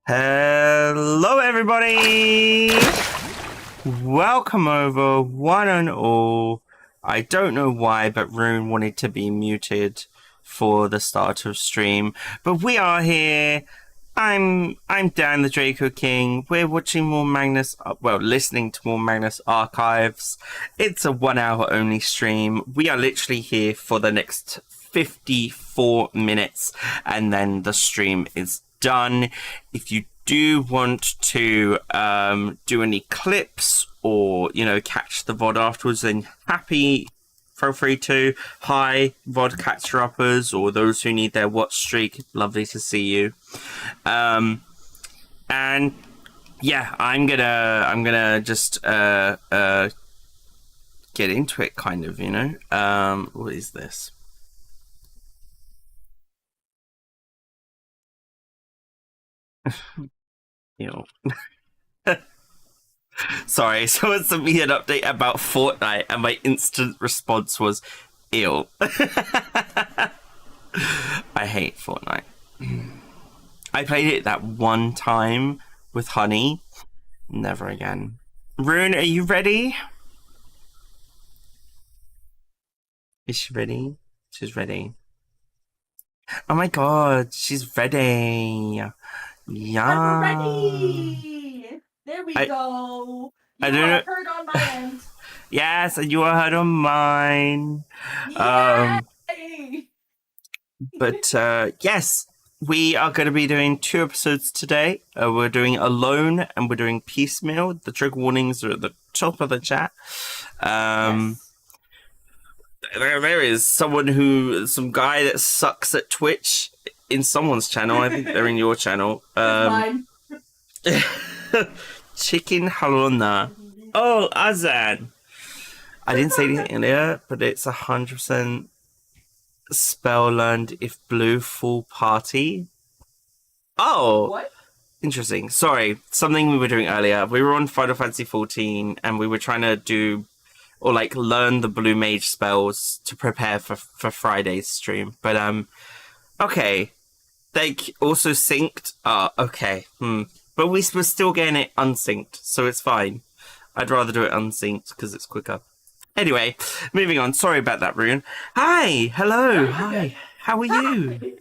Hello everybody! Welcome over, one and all. I don't know why, but Rune wanted to be muted for the start of stream. But we are here. I'm Dan the Draco King. We're watching more Magnus, listening to more Magnus archives. It's a 1 hour only stream. We are literally here for the next 54 minutes and then the stream is done. If you do want to do any clips or catch the VOD afterwards, then feel free to. Hi VOD catcher uppers or those who need their watch streak, lovely to see you. And yeah, I'm gonna just get into it, kind of, what is this? Sorry, someone sent me an update about Fortnite and my instant response was ew. I hate Fortnite. I played it that one time with Honey. Never again. Rune, are you ready? Is she ready? She's ready. Oh my god, she's ready. Yeah. I'm ready. There we go. You are heard on my end. Yes, and you are heard on mine. Yay! But yes, we are going to be doing 2 episodes today. We're doing Alone and we're doing Piecemeal. The trigger warnings are at the top of the chat. Yes. There is some guy that sucks at Twitch in someone's channel. I think they're in your channel. Mine. Chicken Halona. Oh, Azan. I didn't say anything earlier, but it's 100% spell learned if blue full party. Oh, what? Interesting. Sorry, something we were doing earlier. We were on Final Fantasy 14 and we were trying to do or learn the blue mage spells to prepare for Friday's stream. But okay, they also synced. Okay. But we were still getting it unsynced, so it's fine. I'd rather do it unsynced because it's quicker. Anyway, moving on. Sorry about that, Rune. Hi, hello, hi. How are you?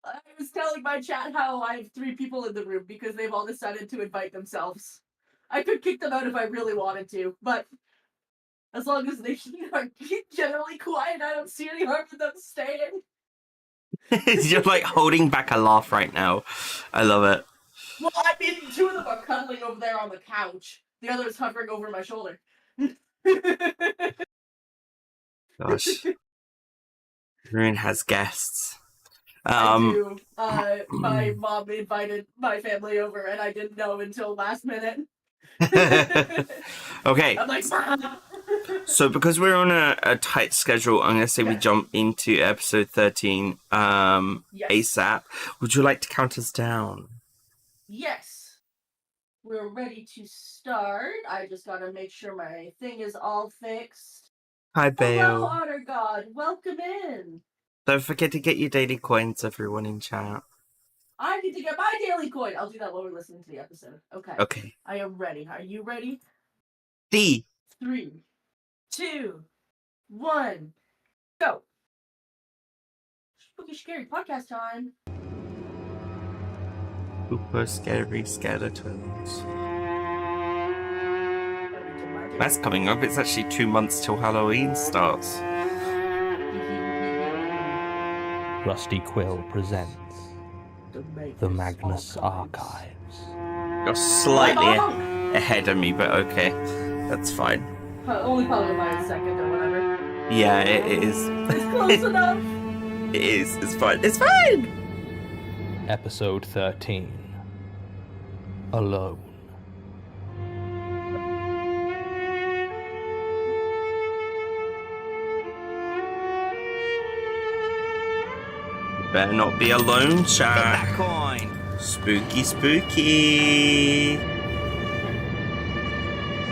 I was telling my chat how I have 3 people in the room because they've all decided to invite themselves. I could kick them out if I really wanted to, but as long as they are generally quiet, I don't see any harm in them staying. You're holding back a laugh right now. I love it. Well, I mean, 2 of them are cuddling over there on the couch. The other is hovering over my shoulder. Gosh. Rune has guests. I do. My mom invited my family over, and I didn't know until last minute. Okay. I'm like, so because we're on a tight schedule, I'm going to say we jump into episode 13 yes. ASAP. Would you like to count us down? Yes. We're ready to start. I just got to make sure my thing is all fixed. Hi, Bale. Hello, Otter God. Welcome in. Don't forget to get your daily coins, everyone in chat. I need to get my daily coin. I'll do that while we're listening to the episode. Okay. Okay. I am ready. Are you ready? 3, 2, 1, go. Spooky Scary Podcast time. Super Scary Skeletons. That's coming up. It's actually 2 months till Halloween starts. Rusty Quill presents the Magnus Archives. You're slightly ahead of me, but okay. That's fine. Only probably by a second or whatever. Yeah, it is. It's close enough. It is. It's fine. It's fine! Episode 13. Alone. Better not be alone, chat. That coin. Spooky, spooky.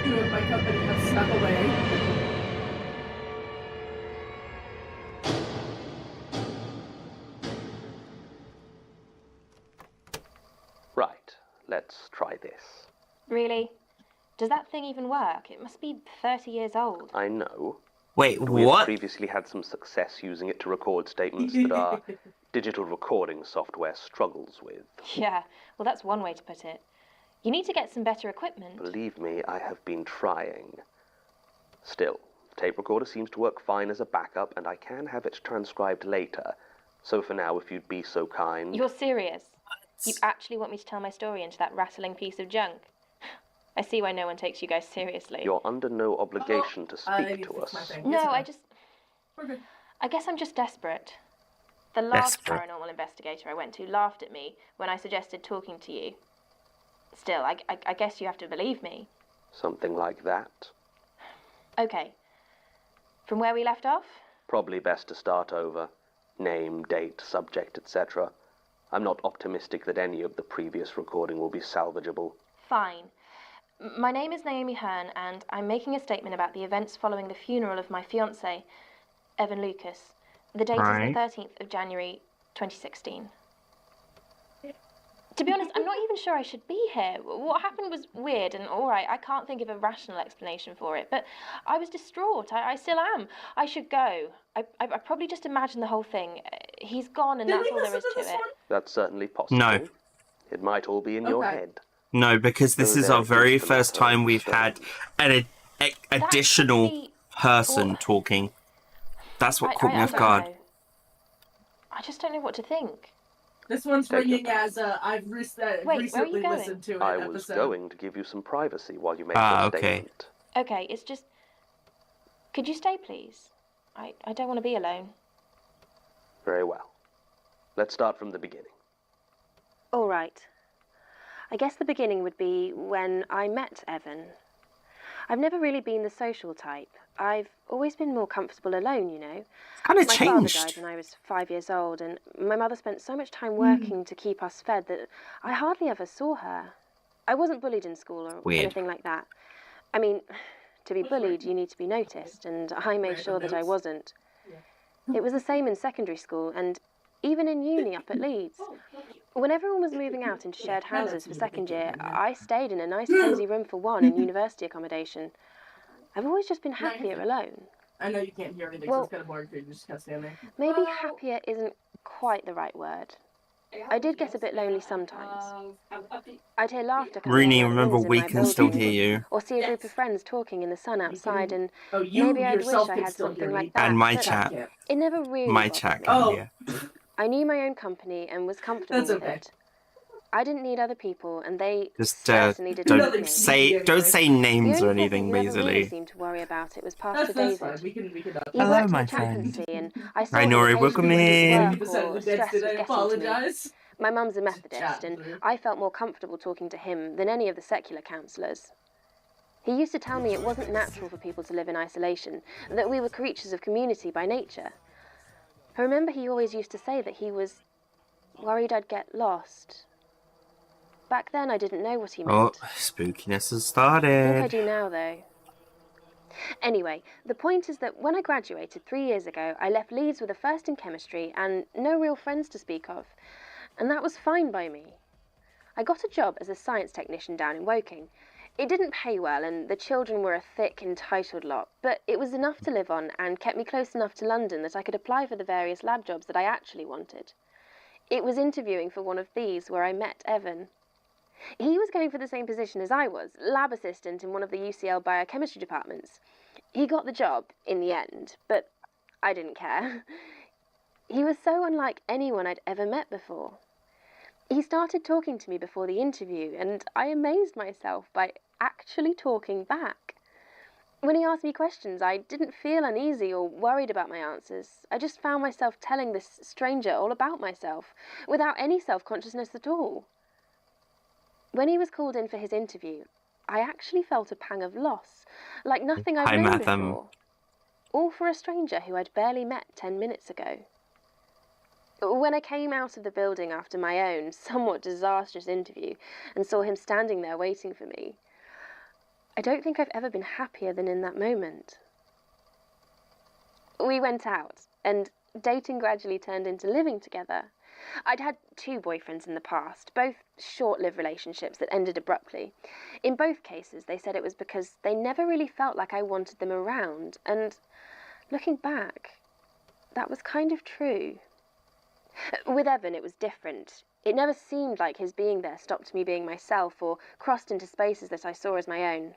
2 of my company have snuck away. let's try this. Really? Does that thing even work? It must be 30 years old. I know. Wait, We have what? previously had some success using it to record statements that our digital recording software struggles with. Yeah, well, that's one way to put it. You need to get some better equipment. Believe me, I have been trying. Still, the tape recorder seems to work fine as a backup, and I can have it transcribed later. So for now, if you'd be so kind... You're serious? You actually want me to tell my story into that rattling piece of junk? I see why no one takes you guys seriously. You're under no obligation to speak to us. No, I guess I'm just desperate. The last paranormal investigator I went to laughed at me when I suggested talking to you. Still, I guess you have to believe me. Something like that. Okay. From where we left off? Probably best to start over. Name, date, subject, etc. I'm not optimistic that any of the previous recording will be salvageable. Fine. My name is Naomi Hearn, and I'm making a statement about the events following the funeral of my fiancé, Evan Lucas. The date is the 13th of January, 2016. To be honest, I'm not even sure I should be here. What happened was weird and all right. I can't think of a rational explanation for it, but I was distraught. I still am. I should go. I probably just imagined the whole thing. He's gone, and that's all there is to it. That's certainly possible. No. It might all be in your head. No, because this is our very first time we've had an additional person talking. That's what caught me off guard. I just don't know what to think. This one's ringing as I've recently listened to it. I was going to give you some privacy while you make your statement. Okay, it's just... Could you stay, please? I don't want to be alone. Very well. Let's start from the beginning. All right. I guess the beginning would be when I met Evan. I've never really been the social type. I've always been more comfortable alone, you know. Kind of changed. My father died when I was 5 years old, and my mother spent so much time working to keep us fed that I hardly ever saw her. I wasn't bullied in school or anything like that. I mean, to be bullied, you need to be noticed, and I made sure that I wasn't. It was the same in secondary school, and even in uni up at Leeds. When everyone was moving out into shared houses for second year, I stayed in a nice cosy room for one in university accommodation. I've always just been happier alone. I know you can't hear anything, so it's kind of boring for you to just kind of stand there. Maybe happier isn't quite the right word. I did get a bit lonely sometimes. I'd hear laughter coming Rune, from remember, windows we in my can still building, hear you. or see a group of friends talking in the sun outside, and maybe I'd wish I had something like that. And my but chat. It never really My bothered chat me. can hear. I knew my own company and was comfortable with it. I didn't need other people, and they certainly didn't need me. don't say names or The only anything, person who never really Weasley. seemed to worry about it was Pastor David. Fine. We can He Hello, worked my in chaplaincy, friend. and I saw Hi, him Nori, welcome occasionally in. when work or stress was getting to me. My mum's a Methodist, and I felt more comfortable talking to him than any of the secular counsellors. He used to tell me it wasn't natural for people to live in isolation, that we were creatures of community by nature. I remember he always used to say that he was worried I'd get lost. Back then, I didn't know what he meant. Oh, spookiness has I think I started. do now, though. Anyway, the point is that when I graduated 3 years ago, I left Leeds with a first in chemistry and no real friends to speak of. And that was fine by me. I got a job as a science technician down in Woking. It didn't pay well, and the children were a thick, entitled lot, but it was enough to live on and kept me close enough to London that I could apply for the various lab jobs that I actually wanted. It was interviewing for one of these where I met Evan. He was going for the same position as I was, lab assistant in one of the UCL biochemistry departments. He got the job in the end, but I didn't care. He was so unlike anyone I'd ever met before. He started talking to me before the interview, and I amazed myself by actually talking back. When he asked me questions, I didn't feel uneasy or worried about my answers. I just found myself telling this stranger all about myself, without any self-consciousness at all. When he was called in for his interview, I actually felt a pang of loss, like nothing I've known before. All for a stranger who I'd barely met 10 minutes ago. When I came out of the building after my own, somewhat disastrous interview and saw him standing there waiting for me, I don't think I've ever been happier than in that moment. We went out, and dating gradually turned into living together. I'd had 2 boyfriends in the past, both short-lived relationships that ended abruptly. In both cases, they said it was because they never really felt like I wanted them around, and looking back, that was kind of true. With Evan, it was different. It never seemed like his being there stopped me being myself or crossed into spaces that I saw as my own.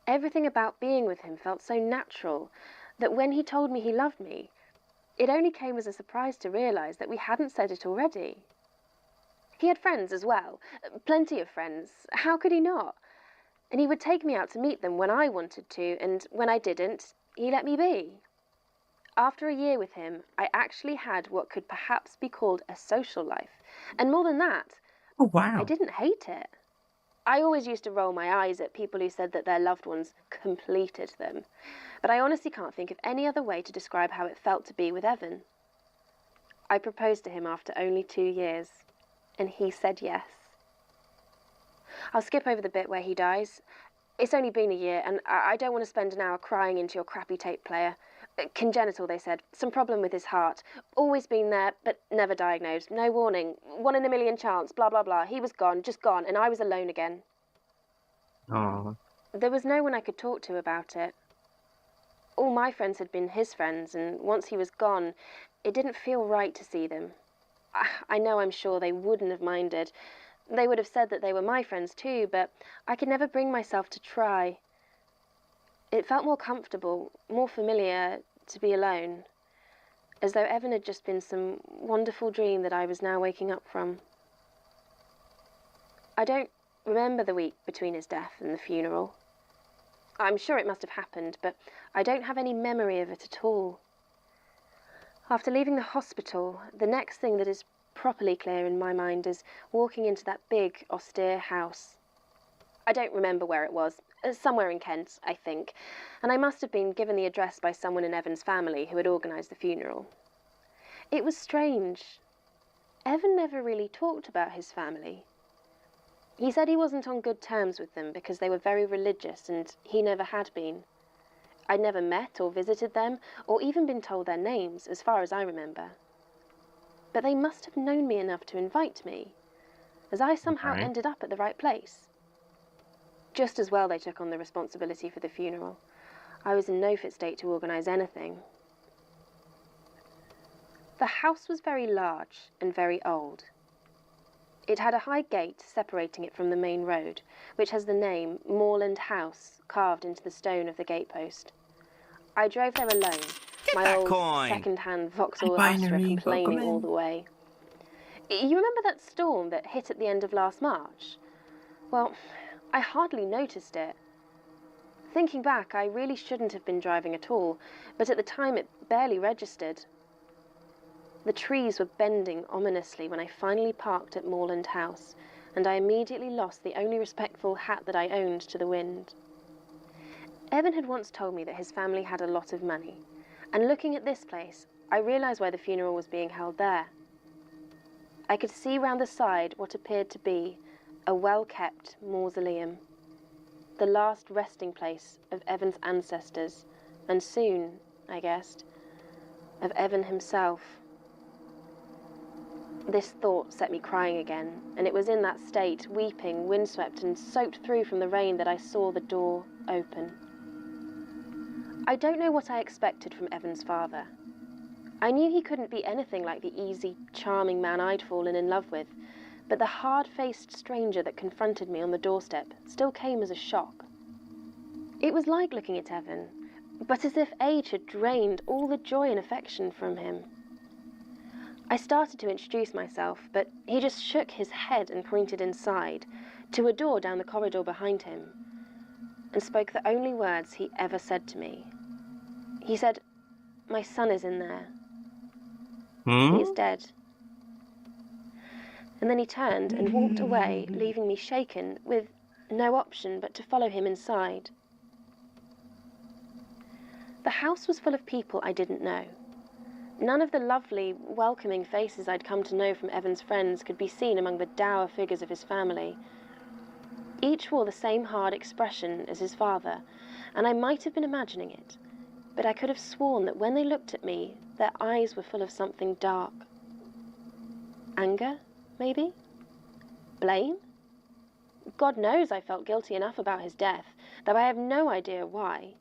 Everything about being with him felt so natural that when he told me he loved me, it only came as a surprise to realise that we hadn't said it already. He had friends as well, plenty of friends. How could he not? And he would take me out to meet them when I wanted to, and when I didn't, he let me be. After a year with him, I actually had what could perhaps be called a social life. And more than that, Oh, wow. I didn't hate it. I always used to roll my eyes at people who said that their loved ones completed them. But I honestly can't think of any other way to describe how it felt to be with Evan. I proposed to him after only 2 years, and he said yes. I'll skip over the bit where he dies. It's only been a year, and I don't want to spend an hour crying into your crappy tape player. Congenital, they said. Some problem with his heart. Always been there, but never diagnosed. No warning. 1 in a million chance, blah, blah, blah. He was gone, just gone, and I was alone again. Oh. There was no one I could talk to about it. All my friends had been his friends, and once he was gone, it didn't feel right to see them. I know I'm sure they wouldn't have minded. They would have said that they were my friends too, but I could never bring myself to try. It felt more comfortable, more familiar to be alone, as though Evan had just been some wonderful dream that I was now waking up from. I don't remember the week between his death and the funeral. I'm sure it must have happened, but I don't have any memory of it at all. After leaving the hospital, the next thing that is properly clear in my mind is walking into that big, austere house. I don't remember where it was. Somewhere in Kent, I think, and I must have been given the address by someone in Evan's family who had organised the funeral. It was strange. Evan never really talked about his family. He said he wasn't on good terms with them because they were very religious and he never had been. I'd never met or visited them or even been told their names, as far as I remember. But they must have known me enough to invite me, as I somehow Okay. ended up at the right place. Just as well they took on the responsibility for the funeral. I was in no fit state to organise anything. The house was very large and very old. It had a high gate separating it from the main road, which has the name Moorland House carved into the stone of the gatepost. I drove there alone, my that old coin. second-hand Vauxhall Binary, Astra complaining welcome all in. the way. You remember that storm that hit at the end of last March? Well, I hardly noticed it. Thinking back, I really shouldn't have been driving at all, but at the time it barely registered. The trees were bending ominously when I finally parked at Moorland House, and I immediately lost the only respectful hat that I owned to the wind. Evan had once told me that his family had a lot of money, and looking at this place, I realised why the funeral was being held there. I could see round the side what appeared to be a well-kept mausoleum, the last resting place of Evan's ancestors, and soon, I guessed, of Evan himself. This thought set me crying again, and it was in that state, weeping, windswept and soaked through from the rain, that I saw the door open. I don't know what I expected from Evan's father. I knew he couldn't be anything like the easy, charming man I'd fallen in love with, but the hard-faced stranger that confronted me on the doorstep still came as a shock. It was like looking at Evan, but as if age had drained all the joy and affection from him. I started to introduce myself, but he just shook his head and pointed inside, to a door down the corridor behind him, and spoke the only words he ever said to me. He said, "My son is in there. He is dead." And then he turned and walked away, leaving me shaken, with no option but to follow him inside. The house was full of people I didn't know. None of the lovely, welcoming faces I'd come to know from Evan's friends could be seen among the dour figures of his family. Each wore the same hard expression as his father, and I might have been imagining it, but I could have sworn that when they looked at me, their eyes were full of something dark. Anger, maybe? Blame? God knows I felt guilty enough about his death, though I have no idea why.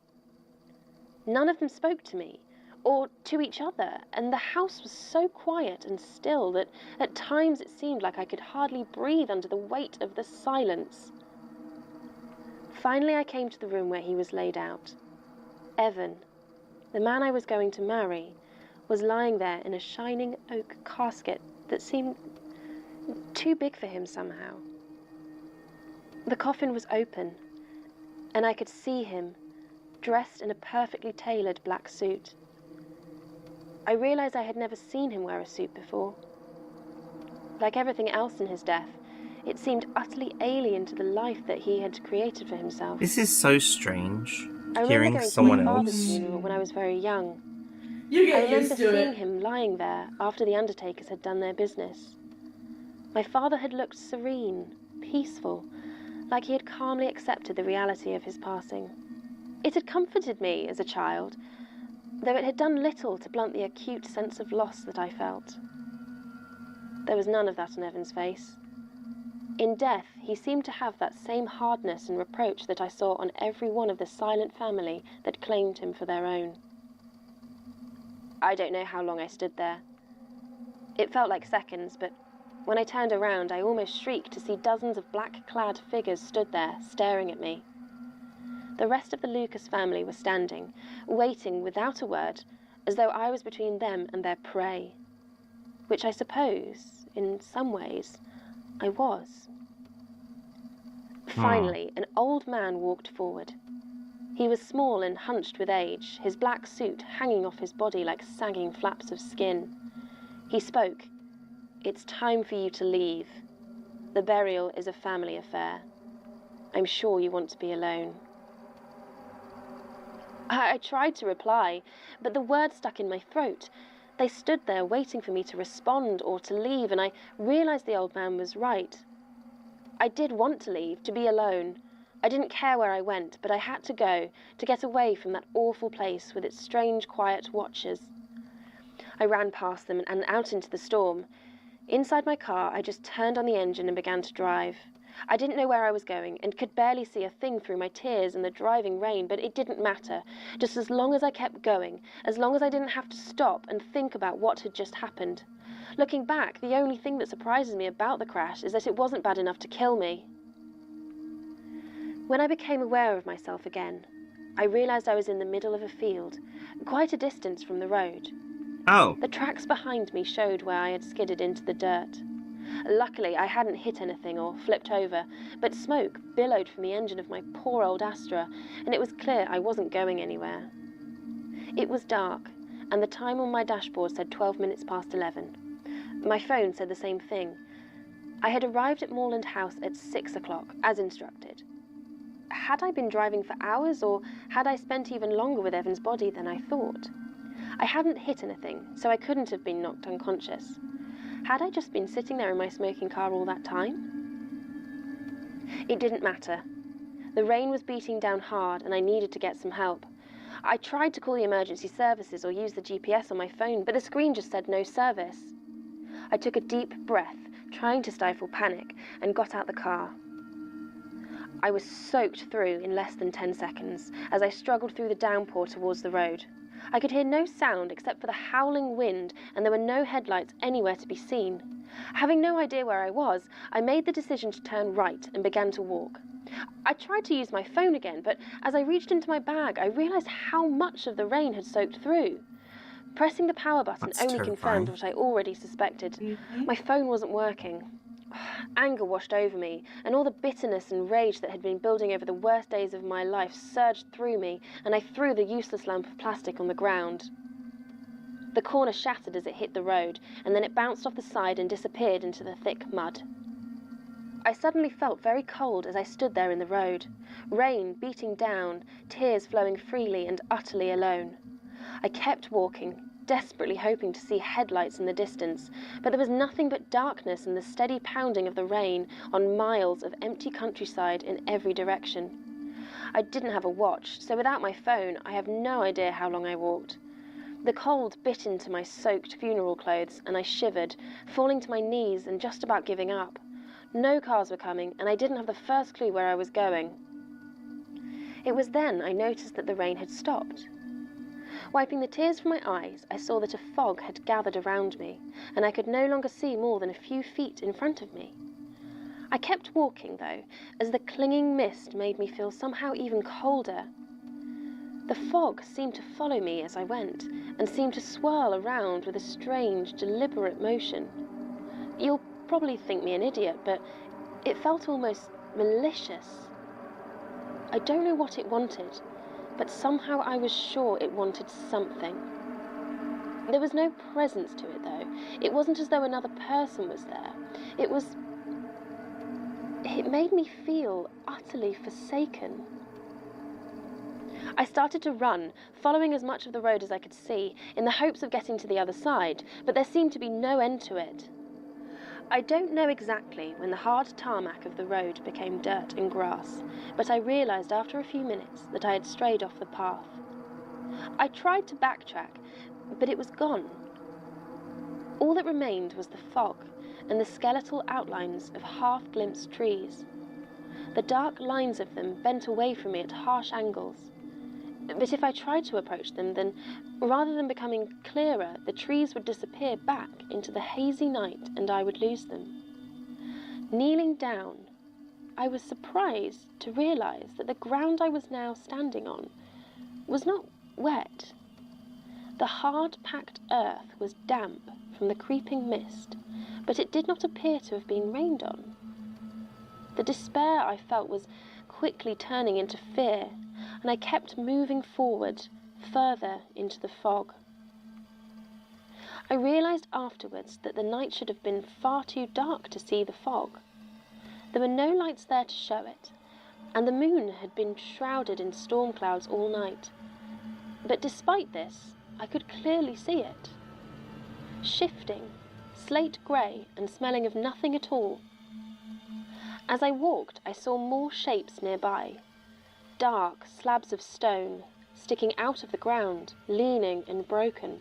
None of them spoke to me, or to each other, and the house was so quiet and still that at times it seemed like I could hardly breathe under the weight of the silence. Finally I came to the room where he was laid out. Evan, the man I was going to marry, was lying there in a shining oak casket that seemed too big for him somehow. The coffin was open, and I could see him, dressed in a perfectly tailored black suit. I realized I had never seen him wear a suit before. Like everything else in his death, it seemed utterly alien to the life that he had created for himself. This is so strange. I remember Hearing going someone to my father's else. funeral when I was very young. You I get remember used to seeing it. him lying there after the undertakers had done their business. My father had looked serene, peaceful, like he had calmly accepted the reality of his passing. It had comforted me as a child, though it had done little to blunt the acute sense of loss that I felt. There was none of that on Evan's face. In death, he seemed to have that same hardness and reproach that I saw on every one of the silent family that claimed him for their own. I don't know how long I stood there. It felt like seconds, but when I turned around, I almost shrieked to see dozens of black-clad figures stood there, staring at me. The rest of the Lucas family were standing, waiting without a word, as though I was between them and their prey. Which I suppose, in some ways, I was. Finally, an old man walked forward. He was small and hunched with age, his black suit hanging off his body like sagging flaps of skin. He spoke. "It's time for you to leave. The burial is a family affair. I'm sure you want to be alone." I tried to reply, but the words stuck in my throat. They stood there waiting for me to respond or to leave, and I realized the old man was right. I did want to leave, to be alone. I didn't care where I went, but I had to go, to get away from that awful place with its strange, quiet watchers. I ran past them and out into the storm. Inside my car, I just turned on the engine and began to drive. I didn't know where I was going and could barely see a thing through my tears and the driving rain, but it didn't matter. Just as long as I kept going, as long as I didn't have to stop and think about what had just happened. Looking back, the only thing that surprises me about the crash is that it wasn't bad enough to kill me. When I became aware of myself again, I realized I was in the middle of a field, quite a distance from the road. Oh. The tracks behind me showed where I had skidded into the dirt. Luckily, I hadn't hit anything or flipped over, but smoke billowed from the engine of my poor old Astra, and it was clear I wasn't going anywhere. It was dark, and the time on my dashboard said 12 minutes past 11. My phone said the same thing. I had arrived at Moorland House at 6 o'clock, as instructed. Had I been driving for hours, or had I spent even longer with Evan's body than I thought? I hadn't hit anything, so I couldn't have been knocked unconscious. Had I just been sitting there in my smoking car all that time? It didn't matter. The rain was beating down hard, and I needed to get some help. I tried to call the emergency services or use the GPS on my phone, but the screen just said no service. I took a deep breath, trying to stifle panic, and got out the car. I was soaked through in less than 10 seconds as I struggled through the downpour towards the road. I could hear no sound except for the howling wind, and there were no headlights anywhere to be seen. Having no idea where I was, I made the decision to turn right and began to walk. I tried to use my phone again, but as I reached into my bag, I realized how much of the rain had soaked through. Pressing the power button That's only terrifying. confirmed what I already suspected. My phone wasn't working. Anger washed over me, and all the bitterness and rage that had been building over the worst days of my life surged through me, and I threw the useless lump of plastic on the ground. The corner shattered as it hit the road, and then it bounced off the side and disappeared into the thick mud. I suddenly felt very cold as I stood there in the road, rain beating down, tears flowing freely, and utterly alone. I kept walking, desperately hoping to see headlights in the distance, but there was nothing but darkness and the steady pounding of the rain on miles of empty countryside in every direction. I didn't have a watch, so without my phone, I have no idea how long I walked. The cold bit into my soaked funeral clothes, and I shivered, falling to my knees and just about giving up. No cars were coming, and I didn't have the first clue where I was going. It was then I noticed that the rain had stopped. Wiping the tears from my eyes, I saw that a fog had gathered around me, and I could no longer see more than a few feet in front of me. I kept walking, though, as the clinging mist made me feel somehow even colder. The fog seemed to follow me as I went, and seemed to swirl around with a strange, deliberate motion. You'll probably think me an idiot, but it felt almost malicious. I don't know what it wanted, but somehow I was sure it wanted something. There was no presence to it, though. It wasn't as though another person was there. It made me feel utterly forsaken. I started to run, following as much of the road as I could see, in the hopes of getting to the other side, but there seemed to be no end to it. I don't know exactly when the hard tarmac of the road became dirt and grass, but I realised after a few minutes that I had strayed off the path. I tried to backtrack, but it was gone. All that remained was the fog and the skeletal outlines of half-glimpsed trees. The dark lines of them bent away from me at harsh angles. But if I tried to approach them, then, rather than becoming clearer, the trees would disappear back into the hazy night and I would lose them. Kneeling down, I was surprised to realise that the ground I was now standing on was not wet. The hard-packed earth was damp from the creeping mist, but it did not appear to have been rained on. The despair I felt was quickly turning into fear, and I kept moving forward, further into the fog. I realised afterwards that the night should have been far too dark to see the fog. There were no lights there to show it, and the moon had been shrouded in storm clouds all night. But despite this, I could clearly see it. Shifting, slate grey and smelling of nothing at all. As I walked, I saw more shapes nearby. Dark slabs of stone, sticking out of the ground, leaning and broken.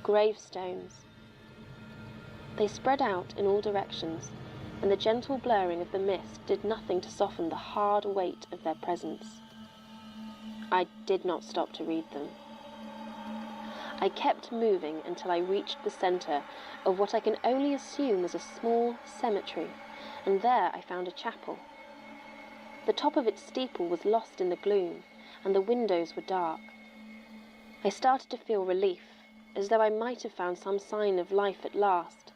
Gravestones. They spread out in all directions, and the gentle blurring of the mist did nothing to soften the hard weight of their presence. I did not stop to read them. I kept moving until I reached the centre of what I can only assume was a small cemetery, and there I found a chapel. The top of its steeple was lost in the gloom, and the windows were dark. I started to feel relief, as though I might have found some sign of life at last.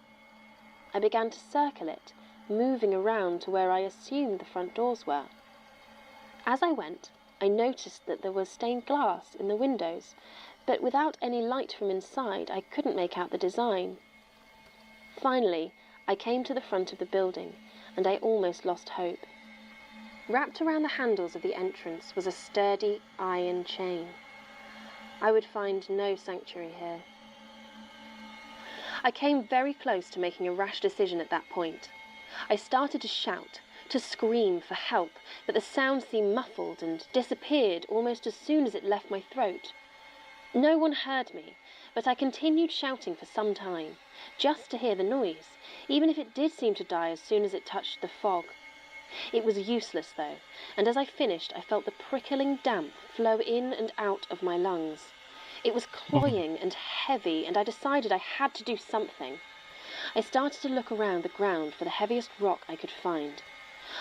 I began to circle it, moving around to where I assumed the front doors were. As I went, I noticed that there was stained glass in the windows, but without any light from inside, I couldn't make out the design. Finally, I came to the front of the building, and I almost lost hope. Wrapped around the handles of the entrance was a sturdy iron chain. I would find no sanctuary here. I came very close to making a rash decision at that point. I started to shout, to scream for help, but the sound seemed muffled and disappeared almost as soon as it left my throat. No one heard me, but I continued shouting for some time, just to hear the noise, even if it did seem to die as soon as it touched the fog. It was useless, though, and as I finished, I felt the prickling damp flow in and out of my lungs. It was cloying and heavy, and I decided I had to do something. I started to look around the ground for the heaviest rock I could find.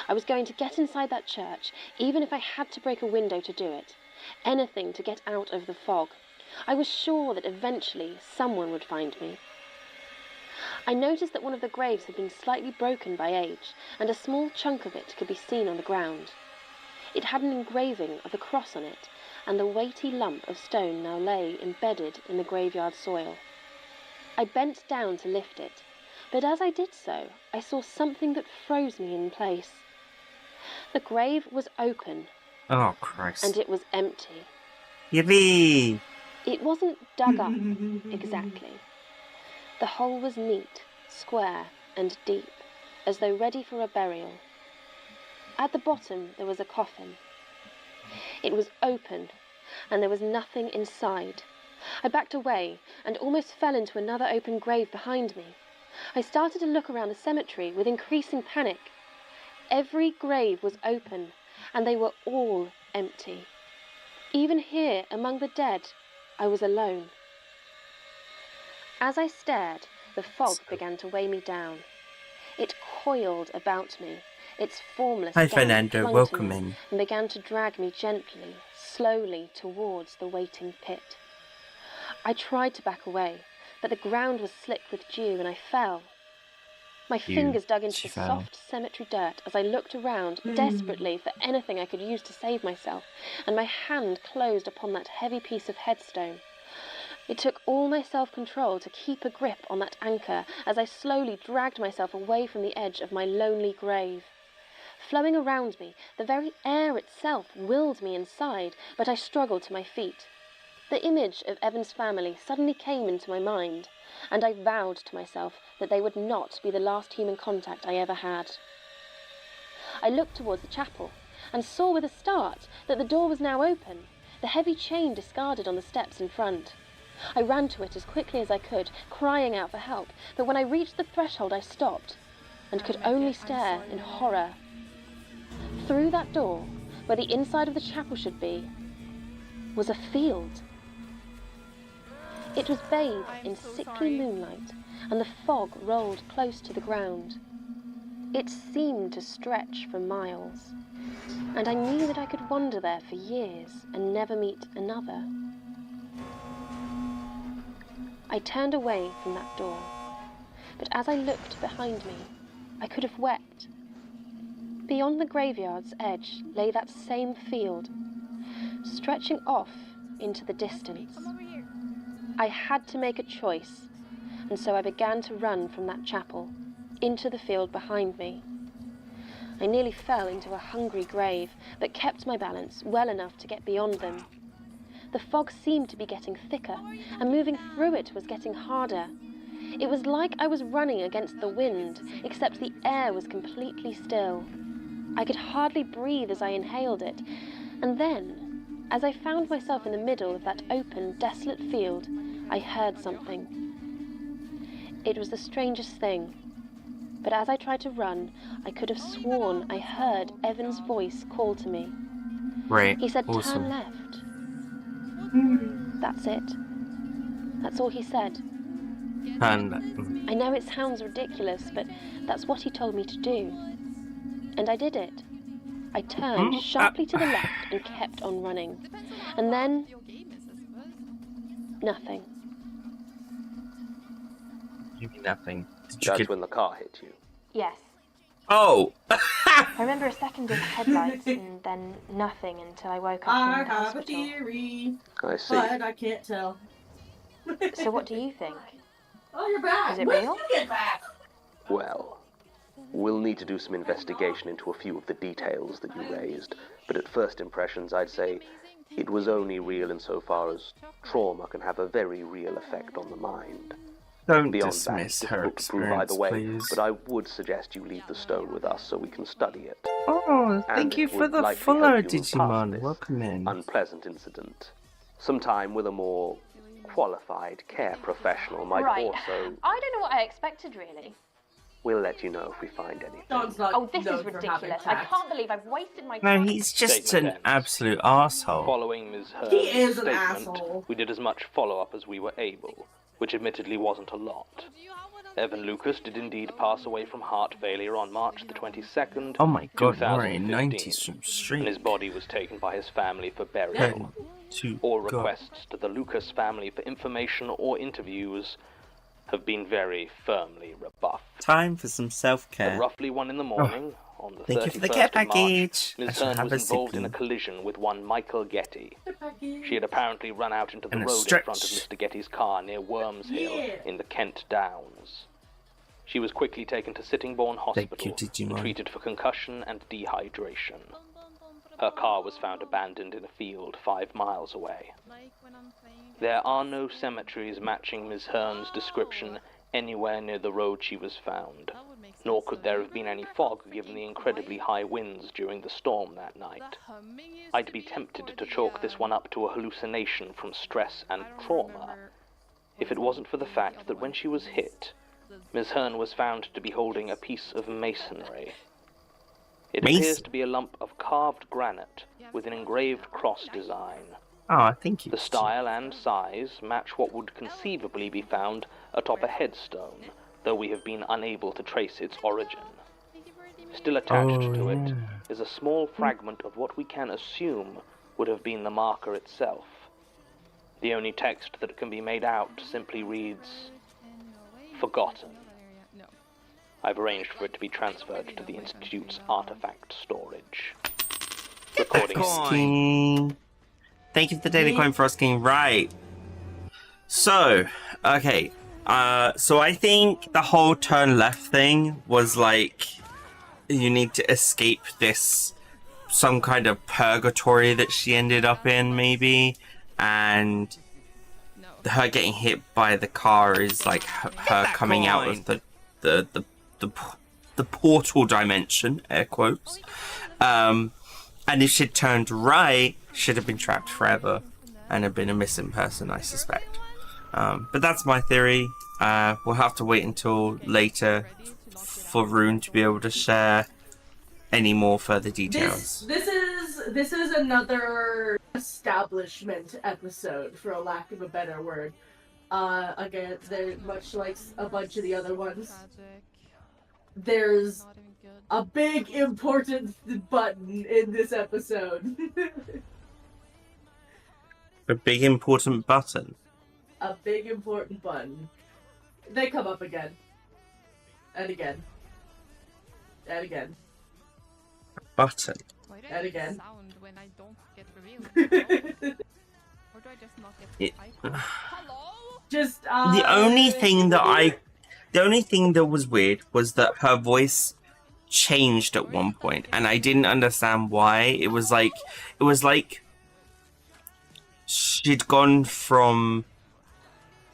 I was going to get inside that church, even if I had to break a window to do it. Anything to get out of the fog. I was sure that eventually someone would find me. I noticed that one of the graves had been slightly broken by age, and a small chunk of it could be seen on the ground. It had an engraving of a cross on it, and the weighty lump of stone now lay embedded in the graveyard soil. I bent down to lift it, but as I did so, I saw something that froze me in place. The grave was open, Oh, Christ. and it was empty. Yippee! It wasn't dug up exactly. The hole was neat, square, and deep, as though ready for a burial. At the bottom there was a coffin. It was open, and there was nothing inside. I backed away and almost fell into another open grave behind me. I started to look around the cemetery with increasing panic. Every grave was open, and they were all empty. Even here, among the dead, I was alone. As I stared, the fog began to weigh me down. It coiled about me, its formless Hi, gown Fernando. clung to Welcome me in. and began to drag me gently, slowly towards the waiting pit. I tried to back away, but the ground was slick with dew and I fell. My fingers dug into the soft cemetery dirt as I looked around desperately for anything I could use to save myself, and my hand closed upon that heavy piece of headstone. It took all my self-control to keep a grip on that anchor as I slowly dragged myself away from the edge of my lonely grave. Flowing around me, the very air itself willed me inside, but I struggled to my feet. The image of Evan's family suddenly came into my mind, and I vowed to myself that they would not be the last human contact I ever had. I looked towards the chapel and saw with a start that the door was now open, the heavy chain discarded on the steps in front. I ran to it as quickly as I could, crying out for help, but when I reached the threshold I stopped and could only stare in horror. Through that door, where the inside of the chapel should be, was a field. It was bathed in sickly moonlight, and the fog rolled close to the ground. It seemed to stretch for miles, and I knew that I could wander there for years and never meet another. I turned away from that door, but as I looked behind me, I could have wept. Beyond the graveyard's edge lay that same field, stretching off into the distance. I had to make a choice, and so I began to run from that chapel, into the field behind me. I nearly fell into a hungry grave, but kept my balance well enough to get beyond them. The fog seemed to be getting thicker, and moving through it was getting harder. It was like I was running against the wind, except the air was completely still. I could hardly breathe as I inhaled it, and then, as I found myself in the middle of that open, desolate field, I heard something. It was the strangest thing, but as I tried to run, I could have sworn I heard Evan's voice call to me. Right. He said, Awesome. "Turn left." That's it. That's all he said. And I know it sounds ridiculous, but that's what he told me to do. And I did it. I turned sharply to the left and kept on running. And then, nothing. you mean nothing. Did you That's get... when the car hit you. Yes. Oh! I remember a second of headlights and then nothing until I woke up I in the have a hospital. theory, I see. but I can't tell. So what do you think? Oh, you're back. Is it When real? did you get back? Well, we'll need to do some investigation into a few of the details that you raised, but at first impressions I'd say it was only real insofar as trauma can have a very real effect on the mind. Don't Beyond dismiss that, her difficult to prove either experience, way, please. but I would suggest you leave the stone with us so we can study it. Oh, And thank you it for would the likely follow, help you move past Digimon. this Welcome in. unpleasant incident. Sometime with a more qualified care professional might also... I don't know what I expected, really. We'll let you know if we find anything. Don's not Oh, this known is for having ridiculous. I tact. can't believe I've wasted my No, time. he's just Statement an ends. absolute arsehole. Following Ms. Hearn's He is an statement, asshole. we did as much follow-up as we were able, which admittedly wasn't a lot. Evan Lucas did indeed pass away from heart failure on March the 22nd, Oh my god, we're 2015, in 90s from and stream. his body was taken by his family for burial. 10, 2, All go. requests to the Lucas family for information or interviews have been very firmly rebuffed. Time for some At self-care. roughly 1 in the morning, on the Thank you for the 31st care of March, package. I Ms. shall Hearn have was a involved in a signal. collision with one Michael Getty. She had apparently run out into the And a road in front of stretch. Mr. Getty's car near Worms Hill Yeah. in the Kent Downs. She was quickly taken to Sittingbourne Thank Hospital you, Digimon. and treated for concussion and dehydration. Her car was found abandoned in a field 5 miles away. There are no cemeteries matching Ms. Hearn's description anywhere near the road she was found, nor could there have been any fog given the incredibly high winds during the storm that night. I'd be tempted to chalk this one up to a hallucination from stress and trauma, if it wasn't for the fact that when she was hit, Ms. Hearn was found to be holding a piece of masonry. It appears to be a lump of carved granite with an engraved cross design. Oh, I think you. The style and size match what would conceivably be found atop a headstone, though we have been unable to trace its origin. Still attached to it is a small fragment of what we can assume would have been the marker itself. The only text that can be made out simply reads, "Forgotten." I've arranged for it to be transferred to the Institute's artifact storage. Recording. Asking. Thank you for the daily coin for asking. Right. So, okay. So I think the whole turn left thing was like, you need to escape this, some kind of purgatory that she ended up in, maybe. And her getting hit by the car is like her coming out of the portal dimension, air quotes. And if she'd turned right, she'd have been trapped forever and have been a missing person, I suspect. But that's my theory. We'll have to wait until later for Rune to be able to share any more further details. This is another establishment episode, for a lack of a better word. Again, they're much like a bunch of the other ones. There's a big important button in this episode. A big important button. A big important button. They come up again. And again. And again. Button. And again. Sound when I don't get revealed? Or do I just not get Hello? Just The only thing that was weird was that her voice changed at one point, and I didn't understand why. It was like she'd gone from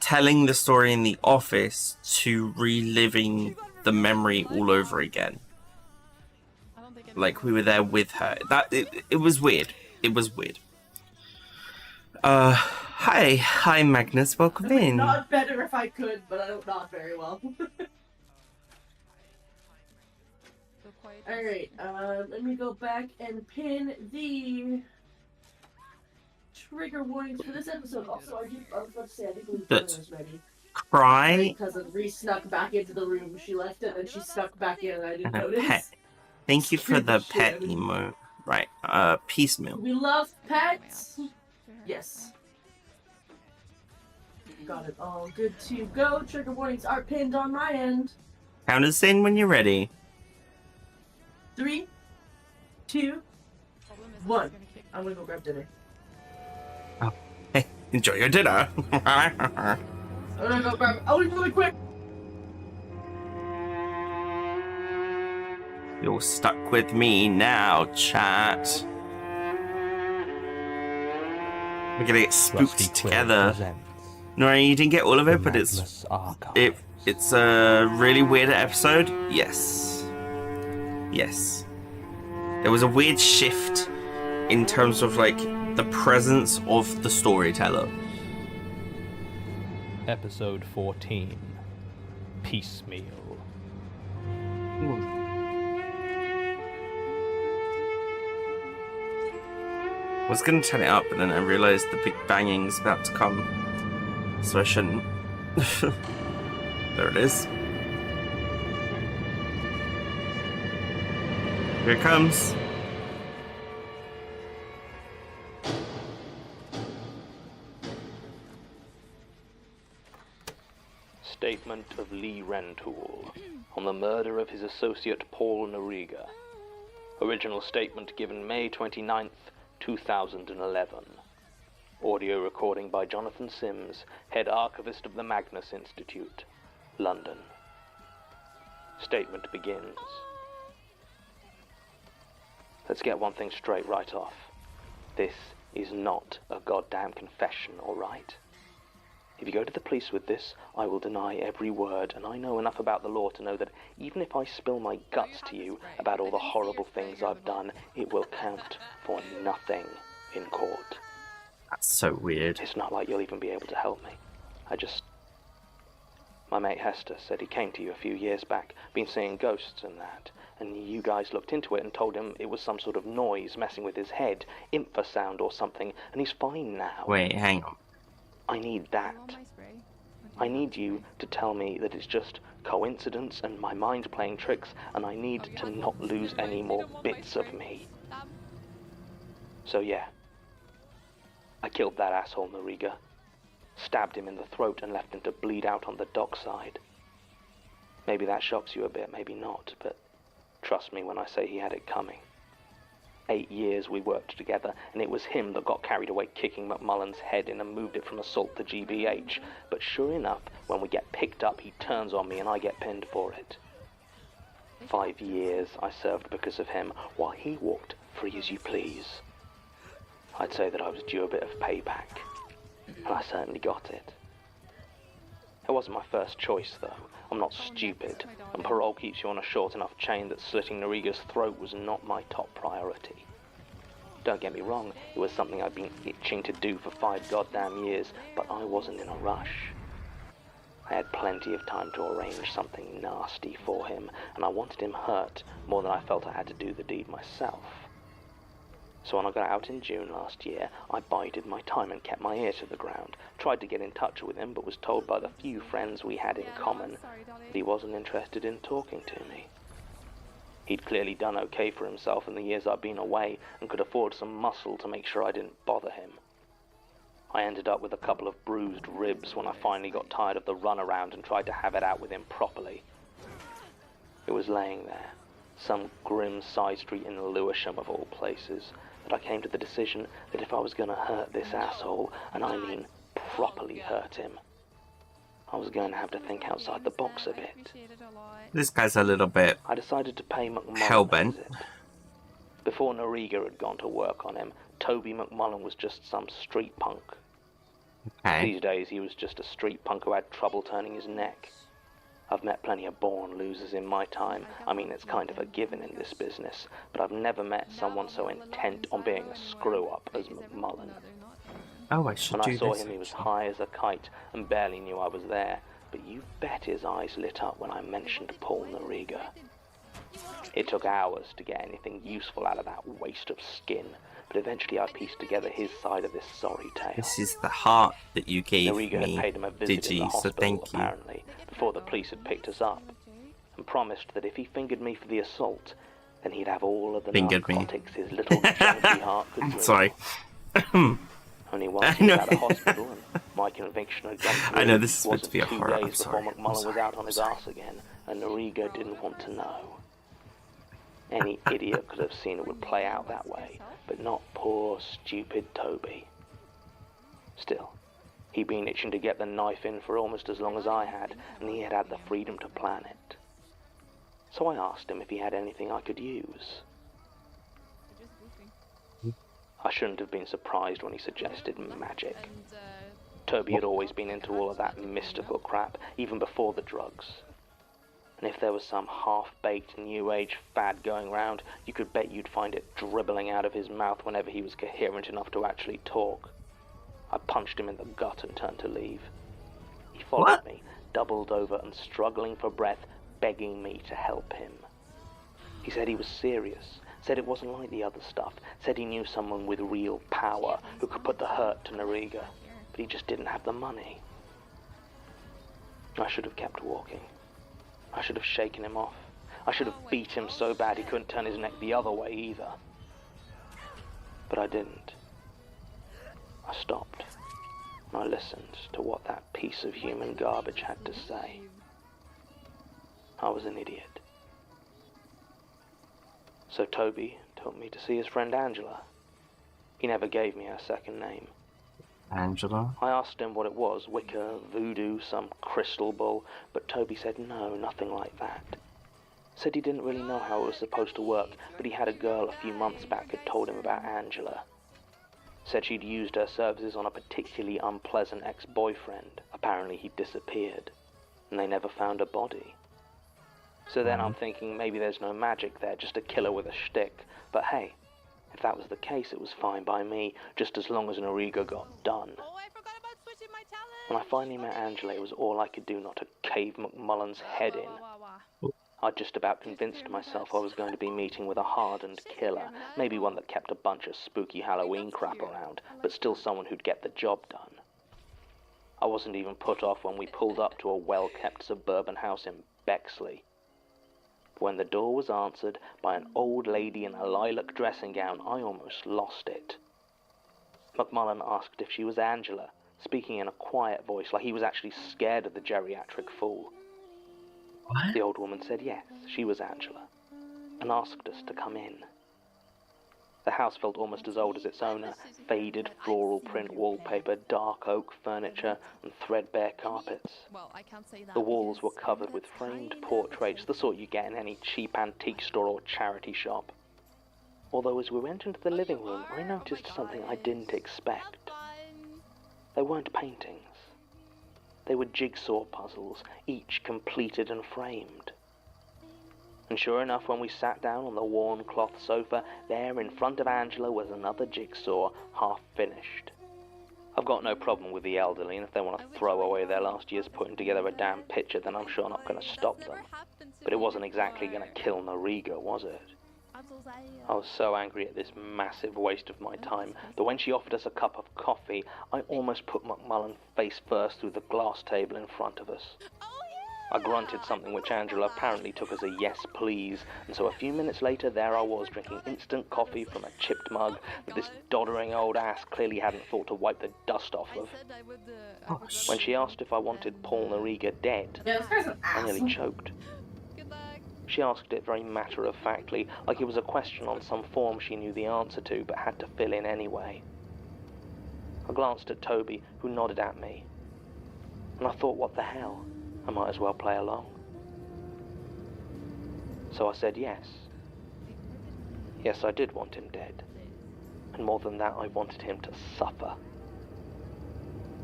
telling the story in the office to reliving the memory all over again. Like we were there with her. It was weird. It was weird. Hi Magnus, welcome in. Nod better if I could, but I don't nod very well. Alright, let me go back and pin the trigger warnings for this episode. Also, I was about to say, I think we was ready. Cry. Cousin re-snuck back into the room. She left it and she snuck back in and I didn't notice. Pet. Thank you for the pet emote. Right, piecemeal. We love pets. Yes. Got it all good to go. Trigger warnings are pinned on my end. Count us in when you're ready. 3, 2, 1. I'm gonna go grab dinner. Oh, hey, enjoy your dinner. I'm gonna go grab. I'll leave really quick. You're stuck with me now, chat. We're gonna get spooked together. No, you didn't get all of it, but it's a really weird episode. Yes. Yes. There was a weird shift in terms of like the presence of the storyteller. Episode 14. Piecemeal. I was gonna turn it up, but then I realized the big banging's about to come, so I shouldn't. There it is. Here it comes. Statement of Lee Rentoul on the murder of his associate Paul Noriga. Original statement given May 29th, 2011. Audio recording by Jonathan Sims, head archivist of the Magnus Institute, London. Statement begins. Let's get one thing straight right off. This is not a goddamn confession, alright? If you go to the police with this, I will deny every word, and I know enough about the law to know that even if I spill my guts to you about all the horrible things I've done, it will count for nothing in court. That's so weird. It's not like you'll even be able to help me. My mate Hester said he came to you a few years back, been seeing ghosts and that, and you guys looked into it and told him it was some sort of noise messing with his head, infrasound or something, and he's fine now. Wait, hang on. I need that. I need you to tell me that it's just coincidence and my mind playing tricks, and I need to not lose any more bits of me. So yeah, I killed that asshole Noriga, stabbed him in the throat and left him to bleed out on the dockside. Maybe that shocks you a bit, maybe not, but trust me when I say he had it coming. 8 years we worked together, and it was him that got carried away kicking McMullen's head in and moved it from assault to GBH. But sure enough, when we get picked up, he turns on me and I get pinned for it. 5 years I served because of him, while he walked free as you please. I'd say that I was due a bit of payback, and I certainly got it. It wasn't my first choice, though. I'm not stupid, and parole keeps you on a short enough chain that slitting Noriga's throat was not my top priority. Don't get me wrong, it was something I'd been itching to do for 5 goddamn years, but I wasn't in a rush. I had plenty of time to arrange something nasty for him, and I wanted him hurt more than I felt I had to do the deed myself. So when I got out in June last year, I bided my time and kept my ear to the ground. Tried to get in touch with him, but was told by the few friends we had in common that he wasn't interested in talking to me. He'd clearly done okay for himself in the years I'd been away and could afford some muscle to make sure I didn't bother him. I ended up with a couple of bruised ribs when I finally got tired of the runaround and tried to have it out with him properly. It was laying there, some grim side street in Lewisham of all places, that I came to the decision that if I was going to hurt this asshole, and I mean properly hurt him, I was going to have to think outside the box a bit. This guy's a little bit I decided to pay McMullen hellbent. a visit. Before Noriga had gone to work on him, Toby McMullen was just some street punk. Okay. These days he was just a street punk who had trouble turning his neck. I've met plenty of born losers in my time. I mean, it's kind of a given in this business, but I've never met someone so intent on being a screw-up as McMullen. Oh, I should When do I saw this. him, he was high as a kite and barely knew I was there, but you bet his eyes lit up when I mentioned Paul Noriga. It took hours to get anything useful out of that waste of skin, but eventually I pieced together his side of this sorry tale. This is the heart that you gave Noriga had me, paid him a visit in the Digi, so hospital, thank you. apparently, before the police had picked us up, and promised that if he fingered me for the assault, then he'd have all of the Fingered me. narcotics his little junky heart could dream. Sorry. Only once he was out of hospital and my conviction had gone through. I know this is It supposed to be a wasn't horror. 2 I'm days before sorry. McMullen was out on his arse again, and Noriga didn't want to know. Any idiot could have seen it would play out that way, but not poor, stupid Toby. Still, he'd been itching to get the knife in for almost as long as I had, and he had had the freedom to plan it. So I asked him if he had anything I could use. I shouldn't have been surprised when he suggested magic. Toby had always been into all of that mystical crap, even before the drugs. And if there was some half-baked New Age fad going round, you could bet you'd find it dribbling out of his mouth whenever he was coherent enough to actually talk. I punched him in the gut and turned to leave. He followed me, doubled over and struggling for breath, begging me to help him. He said he was serious, said it wasn't like the other stuff, said he knew someone with real power who could put the hurt to Noriga, but he just didn't have the money. I should have kept walking. I should have shaken him off. I should have beat him so bad he couldn't turn his neck the other way either. But I didn't. I stopped, and I listened to what that piece of human garbage had to say. I was an idiot. So Toby took me to see his friend Angela. He never gave me her second name. Angela? I asked him what it was, Wicca, voodoo, some crystal ball, but Toby said no, nothing like that. Said he didn't really know how it was supposed to work, but he had a girl a few months back had told him about Angela. Said she'd used her services on a particularly unpleasant ex-boyfriend. Apparently he'd disappeared, and they never found a body. So then I'm thinking maybe there's no magic there, just a killer with a shtick. But hey, if that was the case, it was fine by me, just as long as Noriga got done. Oh, I forgot about switching my talent. When I finally met Angela, it was all I could do not to cave McMullen's head in. I'd just about convinced myself I was going to be meeting with a hardened killer, maybe one that kept a bunch of spooky Halloween crap around, but still someone who'd get the job done. I wasn't even put off when we pulled up to a well-kept suburban house in Bexley. When the door was answered by an old lady in a lilac dressing gown, I almost lost it. McMullen asked if she was Angela, speaking in a quiet voice like he was actually scared of the geriatric fool. What? The old woman said yes, she was Angela, and asked us to come in. The house felt almost as old as its owner, faded floral print wallpaper, dark oak furniture, and threadbare carpets. Well, I can't say that. The walls were covered with framed portraits, the sort you get in any cheap antique store or charity shop. Although as we went into the living room, I noticed something I didn't expect. They weren't paintings. They were jigsaw puzzles, each completed and framed. And sure enough, when we sat down on the worn cloth sofa, there in front of Angela was another jigsaw, half finished. I've got no problem with the elderly, and if they want to throw away their last years putting together a damn picture, then I'm sure not going to stop them. But it wasn't exactly going to kill Noriga, was it? I was so angry at this massive waste of my time that when she offered us a cup of coffee, I almost put McMullen face first through the glass table in front of us. I grunted something which Angela apparently took as a yes please, and so a few minutes later there I was drinking instant coffee from a chipped mug that this doddering old ass clearly hadn't thought to wipe the dust off of. When she asked if I wanted Paul Noriga dead, Yeah, this guy's an I nearly asshole. choked. She asked it very matter-of-factly, like it was a question on some form she knew the answer to but had to fill in anyway. I glanced at Toby, who nodded at me, and I thought, what the hell? I might as well play along. So I said yes. Yes, I did want him dead. And more than that, I wanted him to suffer.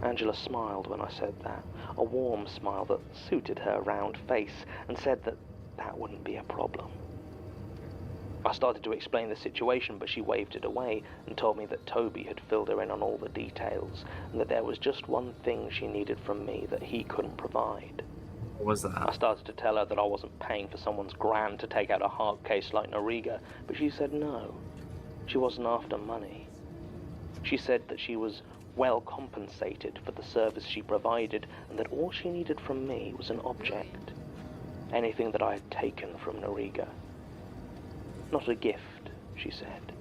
Angela smiled when I said that, a warm smile that suited her round face, and said that that wouldn't be a problem. I started to explain the situation, but she waved it away and told me that Toby had filled her in on all the details, and that there was just one thing she needed from me that he couldn't provide. What was I that? started to tell her that I wasn't paying for someone's grand to take out a hard case like Noriga, but she said no. She wasn't after money. She said that she was well compensated for the service she provided, and that all she needed from me was an object. Anything that I had taken from Noriga. Not a gift, she said,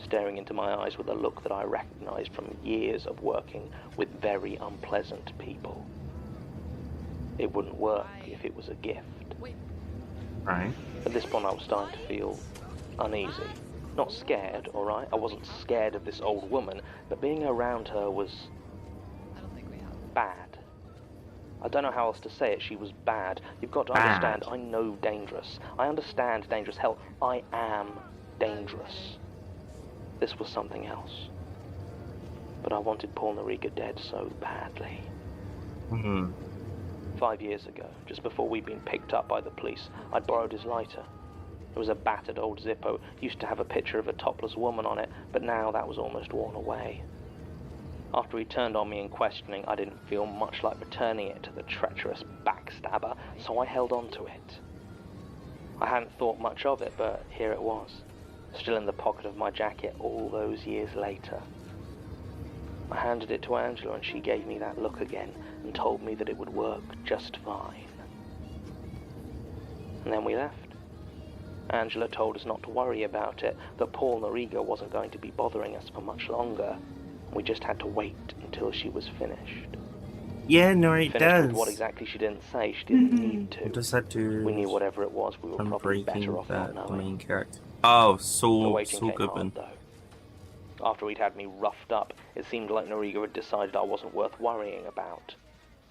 staring into my eyes with a look that I recognized from years of working with very unpleasant people. It wouldn't work if it was a gift. Right. At this point I was starting to feel uneasy. Not scared, alright? I wasn't scared of this old woman, but being around her was bad. I don't know how else to say it, she was bad. You've got to understand, I know dangerous. I understand dangerous. Hell, I am dangerous. This was something else. But I wanted Paul Noriga dead so badly. 5 years ago, just before we'd been picked up by the police, I'd borrowed his lighter. It was a battered old Zippo, used to have a picture of a topless woman on it, but now that was almost worn away. After he turned on me in questioning, I didn't feel much like returning it to the treacherous backstabber, so I held on to it. I hadn't thought much of it, but here it was, still in the pocket of my jacket all those years later. I handed it to Angela and she gave me that look again and told me that it would work just fine. And then we left. Angela told us not to worry about it, that Paul Noriga wasn't going to be bothering us for much longer. We just had to wait until she was finished. Yeah, no, it Finished does. with what exactly she didn't say, she didn't need to. What does that do? We knew whatever it was, we were from probably breaking better off not that knowing. main character? Oh, The Saul waiting came Goodman. hard, though. After he'd had me roughed up, it seemed like Noriga had decided I wasn't worth worrying about.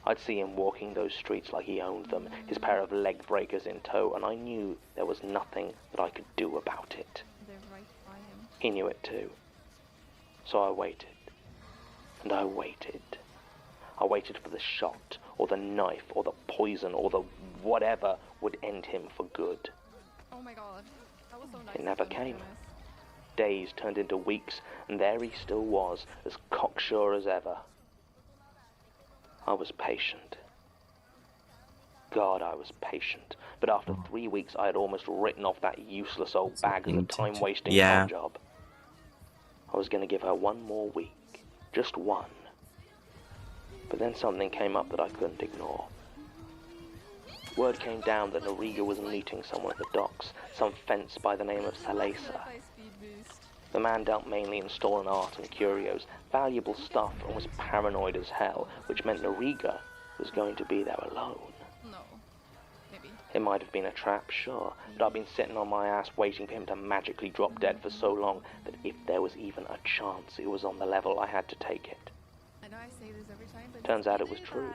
I'd see him walking those streets like he owned them, his pair of leg breakers in tow, and I knew there was nothing that I could do about it. He knew it too. So I waited. and I waited. I waited for the shot, or the knife, or the poison, or the whatever would end him for good. Oh my god. That was so nice. It never came. Days turned into weeks, and there he still was, as cocksure as ever. I was patient. God, I was patient. But after 3 weeks, I had almost written off that useless old bag as a time-wasting con job. I was going to give her one more week. Just one. But then something came up that I couldn't ignore. Word came down that Noriga was meeting someone at the docks, some fence by the name of Salesa. The man dealt mainly in stolen art and curios, valuable stuff, and was paranoid as hell, which meant Noriga was going to be there alone. No. Maybe. It might have been a trap, sure, but I'd been sitting on my ass waiting for him to magically drop dead for so long that if there was even a chance it was on the level, I had to take it. I know I say this every time, but Turns out it was true,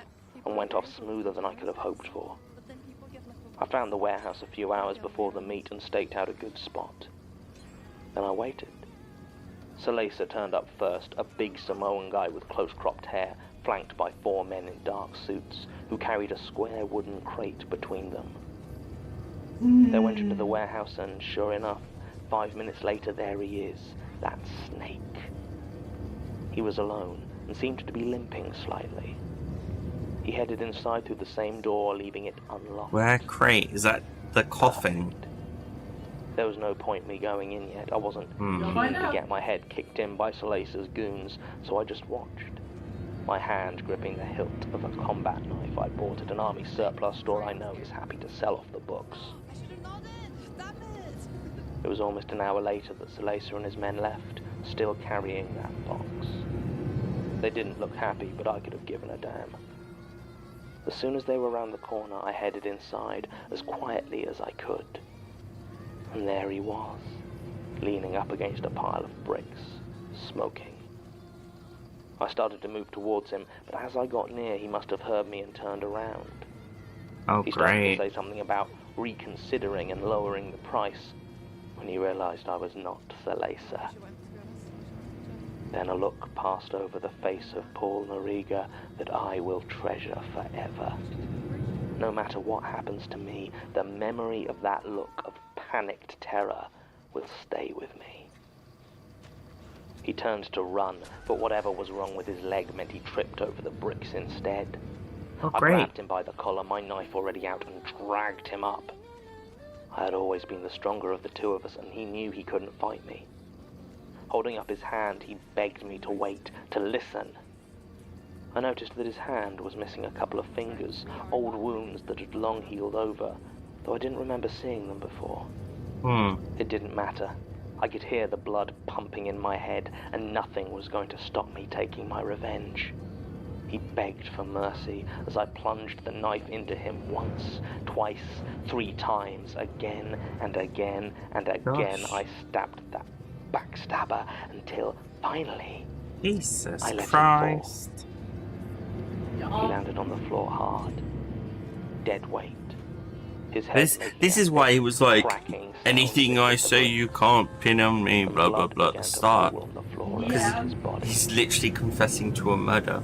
and went off smoother than I could have hoped for. I found the warehouse a few hours before the meet and staked out a good spot. Then I waited. Salesa turned up first, a big Samoan guy with close-cropped hair, flanked by 4 men in dark suits, who carried a square wooden crate between them. They went into the warehouse and, sure enough, 5 minutes later there he is, that snake. He was alone, and seemed to be limping slightly. He headed inside through the same door, leaving it unlocked. Where crate? Is that the coffin? There was no point me going in yet. I wasn't keen to get my head kicked in by Salesa's goons, so I just watched. My hand gripping the hilt of a combat knife I bought at an army surplus store I know is happy to sell off the books. I should have nodded. Damn it. It was almost an hour later that Salesa and his men left, still carrying that box. They didn't look happy, but I could have given a damn. As soon as they were round the corner, I headed inside as quietly as I could. And there he was, leaning up against a pile of bricks, smoking. I started to move towards him, but as I got near, he must have heard me and turned around. Oh, He started great. to say something about reconsidering and lowering the price, when he realized I was not Salesa. She went, to be honest. Then a look passed over the face of Paul Noriga that I will treasure forever. No matter what happens to me, the memory of that look of panicked terror will stay with me. He turned to run, but whatever was wrong with his leg meant he tripped over the bricks instead. Oh, I great. grabbed him by the collar, my knife already out, and dragged him up. I had always been the stronger of the two of us, and he knew he couldn't fight me. Holding up his hand, he begged me to wait, to listen. I noticed that his hand was missing a couple of fingers, old wounds that had long healed over, though I didn't remember seeing them before. It didn't matter. I could hear the blood pumping in my head, and nothing was going to stop me taking my revenge. He begged for mercy as I plunged the knife into him once, twice, 3 times, again and again and again. Gosh. I stabbed that backstabber until finally Jesus I let him Christ. he landed on the floor hard, dead weight. His head This making this a is why he was like, cracking sound anything I with the say blade. you can't pin on me, And blah blah blood blah at began the to start. pool on the floor Because against his body. He's literally confessing to a murder.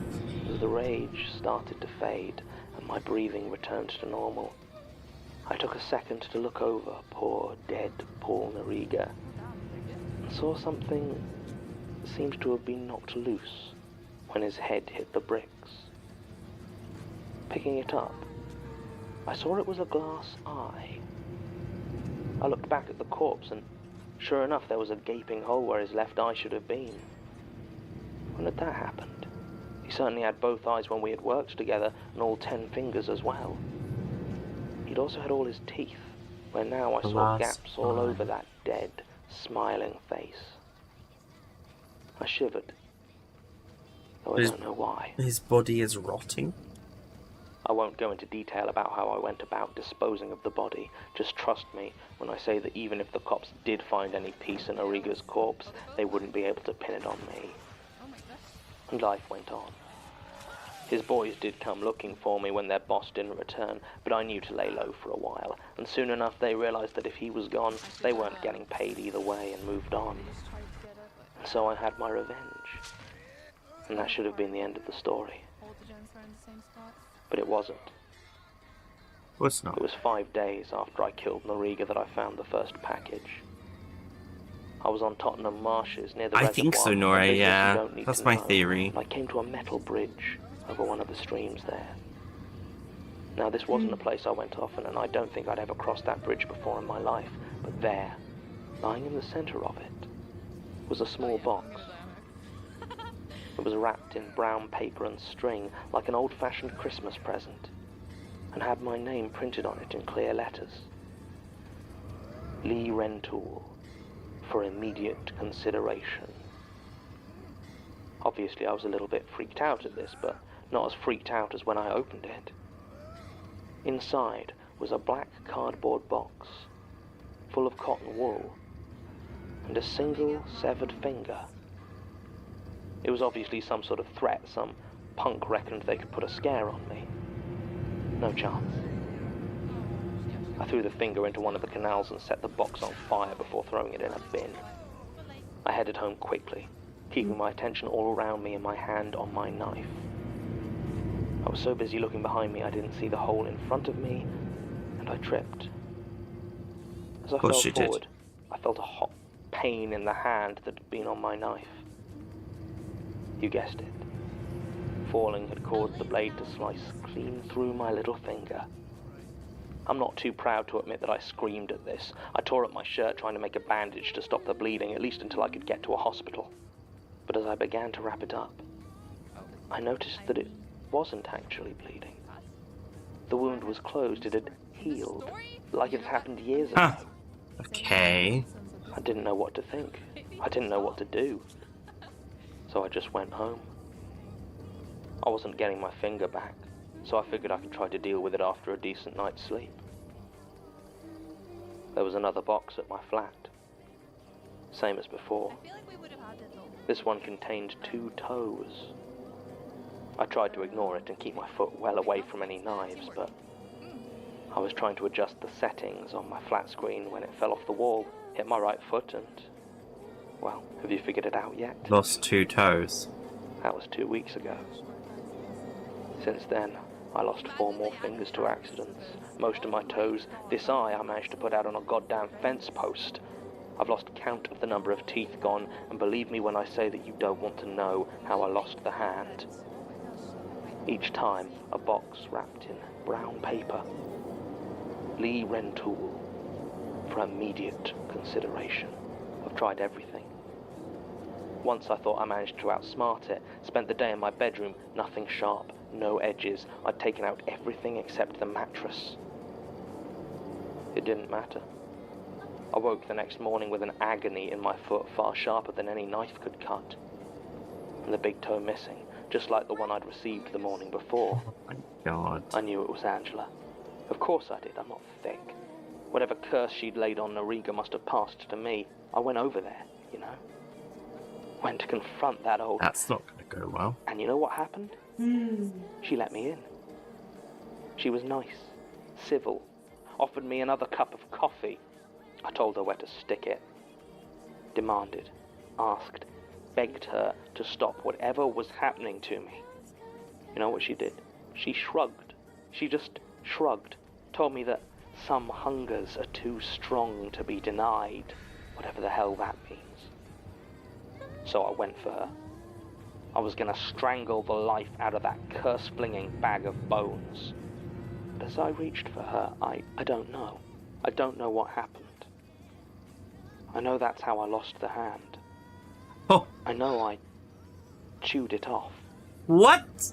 As the rage started to fade and my breathing returned to normal, I took a second to look over poor dead Paul Noriga and saw something that seemed to have been knocked loose when his head hit the bricks. Picking it up, I saw it was a glass eye. I looked back at the corpse and sure enough there was a gaping hole where his left eye should have been. When had that happened? He certainly had both eyes when we had worked together, and all 10 fingers as well. He'd also had all his teeth, where now I saw Glass gaps all eye. over that dead, smiling face. I shivered, though I His- don't know why. His body is rotting. I won't go into detail about how I went about disposing of the body. Just trust me when I say that even if the cops did find any piece in Origa's corpse, they wouldn't be able to pin it on me. Oh my god. And life went on. His boys did come looking for me when their boss didn't return, but I knew to lay low for a while, and soon enough they realized that if he was gone, they weren't getting paid either way and moved on. Just try to get it, but And so I had my revenge. And that should have been the end of the story. All the gens are in the same spot. But it wasn't. What's not? It was 5 days after I killed Noriga that I found the first package. I was on Tottenham Marshes near the I reservoir. think so, a Nora, business you yeah. don't need That's to my know. theory. And I came to a metal bridge over one of the streams there. Now, this wasn't a place I went often, and I don't think I'd ever crossed that bridge before in my life. But there, lying in the center of it, was a small box. It was wrapped in brown paper and string, like an old-fashioned Christmas present, and had my name printed on it in clear letters. Lee Rentoul, for immediate consideration. Obviously, I was a little bit freaked out at this, but not as freaked out as when I opened it. Inside was a black cardboard box, full of cotton wool, and a single severed finger. It was obviously some sort of threat. Some punk reckoned they could put a scare on me. No chance. I threw the finger into one of the canals and set the box on fire before throwing it in a bin. I headed home quickly, keeping my attention all around me and my hand on my knife. I was so busy looking behind me I didn't see the hole in front of me, and I tripped. As I fell forward, I felt a hot pain in the hand that had been on my knife. You guessed it. Falling had caused the blade to slice clean through my little finger. I'm not too proud to admit that I screamed at this. I tore up my shirt trying to make a bandage to stop the bleeding, at least until I could get to a hospital. But as I began to wrap it up, I noticed that it wasn't actually bleeding. The wound was closed. It had healed, like it had happened years ago. Okay. I didn't know what to think. I didn't know what to do. So I just went home. I wasn't getting my finger back, so I figured I could try to deal with it after a decent night's sleep. There was another box at my flat. Same as before. This one contained 2 toes. I tried to ignore it and keep my foot well away from any knives, but I was trying to adjust the settings on my flat screen when it fell off the wall, hit my right foot, and... well, have you figured it out yet? Lost 2 toes. That was 2 weeks ago. Since then, I lost 4 more fingers to accidents. Most of my toes. This eye I managed to put out on a goddamn fence post. I've lost count of the number of teeth gone, and believe me when I say that you don't want to know how I lost the hand. Each time, a box wrapped in brown paper. Lee Rentoul, for immediate consideration. I've tried everything. Once I thought I managed to outsmart it, spent the day in my bedroom, nothing sharp, no edges. I'd taken out everything except the mattress. It didn't matter. I woke the next morning with an agony in my foot far sharper than any knife could cut. And the big toe missing, just like the one I'd received the morning before. Oh my god. I knew it was Angela. Of course I did, I'm not thick. Whatever curse she'd laid on Noriga must have passed to me. I went over there, you know. Went to confront that old... That's not gonna go well. And you know what happened? She let me in. She was nice, civil, offered me another cup of coffee. I told her where to stick it. Demanded, asked, begged her to stop whatever was happening to me. You know what she did? She shrugged. She just shrugged. Told me that some hungers are too strong to be denied, whatever the hell that means. So I went for her. I was gonna strangle the life out of that curse-flinging bag of bones. But as I reached for her, I don't know. I don't know what happened. I know that's how I lost the hand. Oh. I know I chewed it off. What?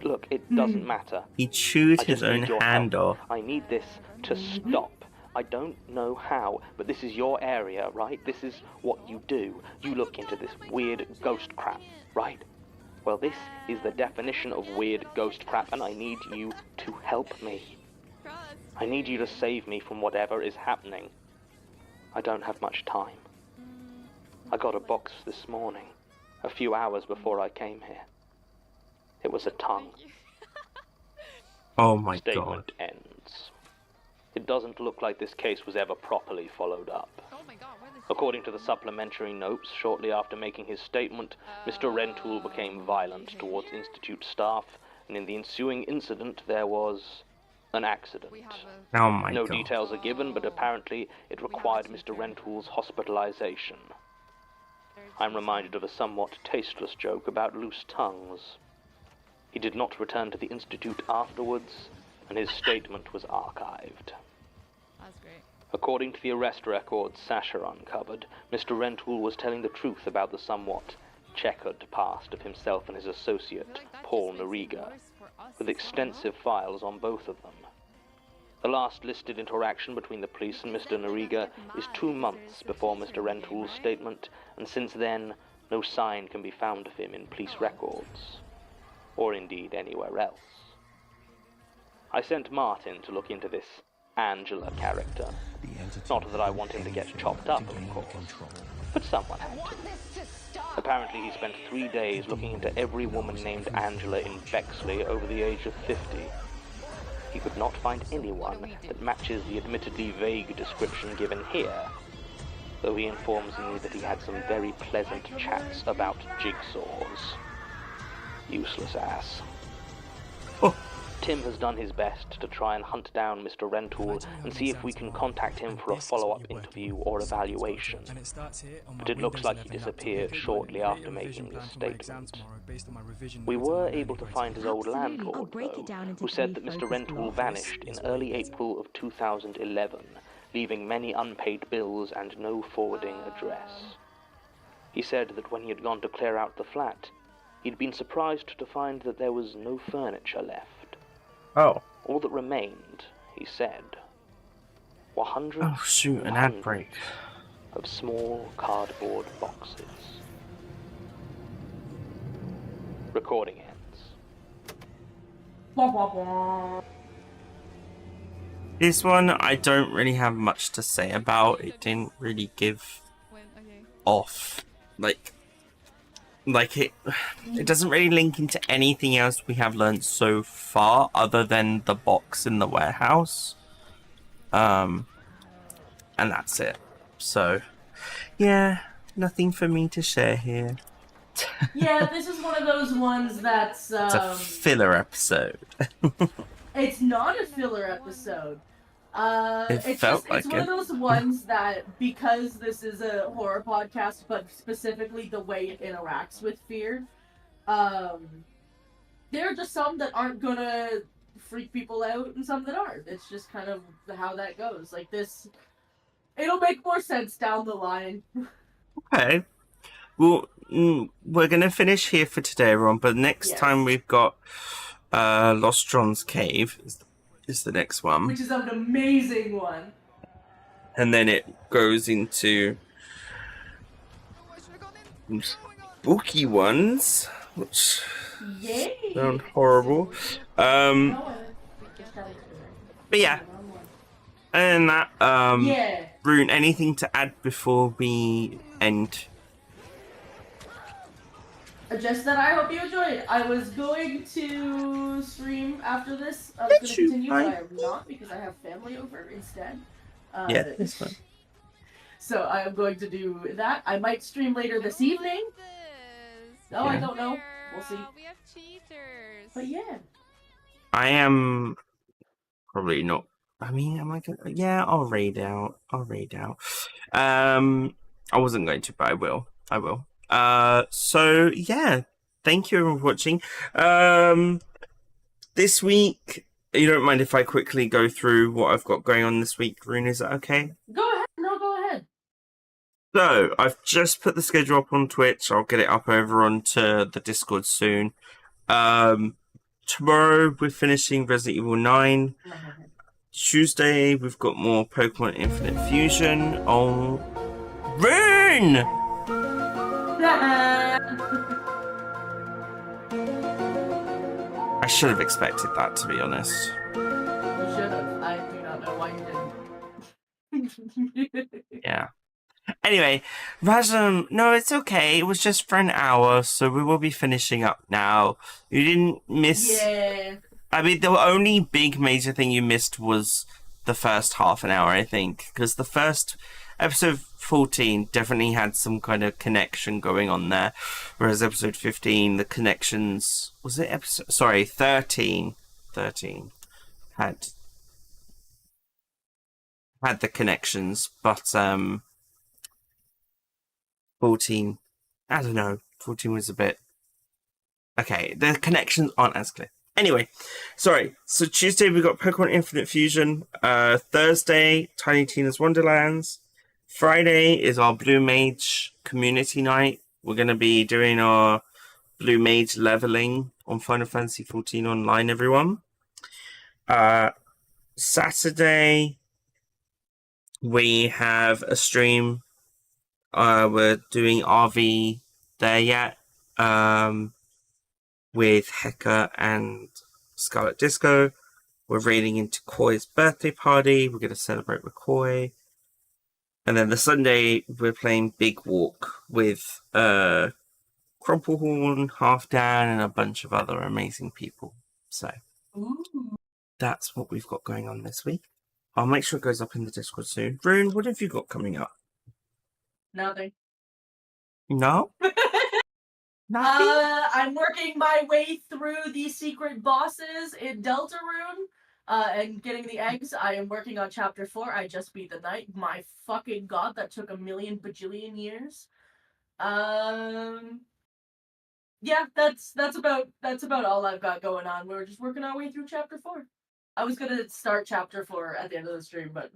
Look, it doesn't matter. He chewed I his just own need your hand help. off. I need this to stop. I don't know how, but this is your area, right? This is what you do. You look into this weird ghost crap, right? Well, this is the definition of weird ghost crap, and I need you to help me. I need you to save me from whatever is happening. I don't have much time. I got a box this morning, a few hours before I came here. It was a tongue. Oh my Statement god. ends. It doesn't look like this case was ever properly followed up. Oh my god, where the According to the supplementary notes, shortly after making his statement, Mr. Rentoul became violent towards Institute staff, and in the ensuing incident there was an accident. Oh my No god. details are given, but apparently it required Mr. Rentoul's hospitalization. I'm reminded of a somewhat tasteless joke about loose tongues. He did not return to the Institute afterwards, and his statement was archived. That's great. According to the arrest records Sasha uncovered, Mr. Rentoul was telling the truth about the somewhat checkered past of himself and his associate, Paul Noriga, with extensive files on both of them. The last listed interaction between the police and Mr. Noriga is 2 months before Mr. Rentoul's statement, and since then, no sign can be found of him in police records, or indeed anywhere else. I sent Martin to look into this Angela character. Not that I want him to get chopped up, of course, but someone had to. Apparently he spent 3 days looking into every woman named Angela in Bexley over the age of 50. He could not find anyone that matches the admittedly vague description given here, though he informs me that he had some very pleasant chats about jigsaws. Useless ass. Oh. Tim has done his best to try and hunt down Mr. Rentoul and see if we can contact him for a follow-up interview or evaluation. But it looks like he disappeared shortly after making this statement. We were able to find his old landlord, though, who said that Mr. Rentoul vanished in early April of 2011, leaving many unpaid bills and no forwarding address. He said that when he had gone to clear out the flat, he'd been surprised to find that there was no furniture left. Oh. All that remained, he said, were hundreds Oh shoot, an and ad hundreds break. of small cardboard boxes. Recording ends. Wah, wah, wah. This one I don't really have much to say about. It didn't really give off. Like it doesn't really link into anything else we have learned so far other than the box in the warehouse. And that's it. So yeah, nothing for me to share here. Yeah, this is one of those ones that's It's a filler episode. it's not a filler episode. It felt like it's one of those ones that, because this is a horror podcast, but specifically the way it interacts with fear, there are just some that aren't gonna freak people out and some that aren't. It's just kind of how that goes. Like this, it'll make more sense down the line. Okay. Well, we're going to finish here for today, everyone, but next time we've got Lost John's Cave is the next one. Which is an amazing one. And then it goes into spooky ones, which sound horrible. But yeah. And that, Rune, anything to add before we end? Just that I hope you enjoyed. I was going to stream after this. I was going to continue, but I am not because I have family over instead. Yeah, this one. So I am going to do that. I might stream later this evening. No, I don't know. We'll see. We have cheaters. But yeah. I am probably not. I mean, am I gonna? Yeah, I'll raid out. I wasn't going to, but I will. So yeah, thank you everyone for watching. This week, you don't mind if I quickly go through what I've got going on this week, Rune? Is that okay? Go ahead. No, go ahead. So I've just put the schedule up on Twitch. I'll get it up over onto the Discord soon. Tomorrow we're finishing Resident Evil 9. Tuesday we've got more Pokemon Infinite Fusion. Oh, Rune! I should have expected that, to be honest. You should have. I do not know why you didn't. Yeah. Anyway, Razum, no, it's okay. It was just for an hour, so we will be finishing up now. You didn't miss... Yeah. I mean, the only big major thing you missed was the first half an hour, I think. Because the first episode 14 definitely had some kind of connection going on there, whereas episode 15, the connections, was it episode, sorry, 13 had the connections, but 14, I don't know, 14 was a bit, okay, the connections aren't as clear. Anyway, sorry, so Tuesday we got Pokemon Infinite Fusion, Thursday, Tiny Tina's Wonderlands, Friday is our Blue Mage community night. We're going to be doing our Blue Mage leveling on Final Fantasy XIV Online, everyone. Saturday, we have a stream. We're doing RV there yet, with Heka and Scarlet Disco. We're raiding into Koi's birthday party. We're going to celebrate with Koi. And then the Sunday, we're playing Big Walk with Crumplehorn, Half Dan, and a bunch of other amazing people. So that's what we've got going on this week. I'll make sure it goes up in the Discord soon. Rune, what have you got coming up? Nothing. No? Nothing? I'm working my way through the secret bosses in Deltarune, and getting the eggs. I am working on chapter 4. I just beat the night. My fucking god, that took a million bajillion years. Yeah, that's about all I've got going on. We're just working our way through chapter 4. I was gonna start chapter 4 at the end of the stream, but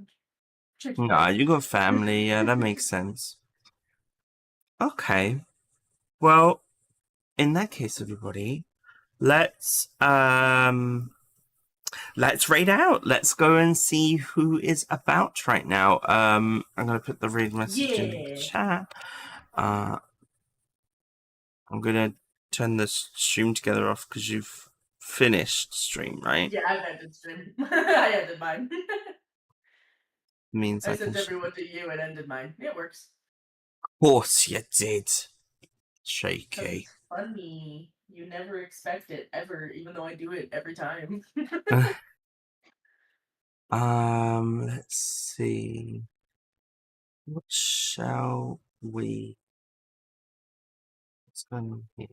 Nah, you got family. Yeah, that makes sense. Okay. Well, in that case, everybody, let's raid out. Let's go and see who is about right now. I'm gonna put the raid message in the chat. I'm gonna turn the stream together off because you've finished stream, right? Yeah, I've ended stream. I ended mine. Means I sent everyone to you and ended mine. It works. Of course you did. Shaky. That's funny. You never expect it ever, even though I do it every time. Let's see. What shall we? What's going on here?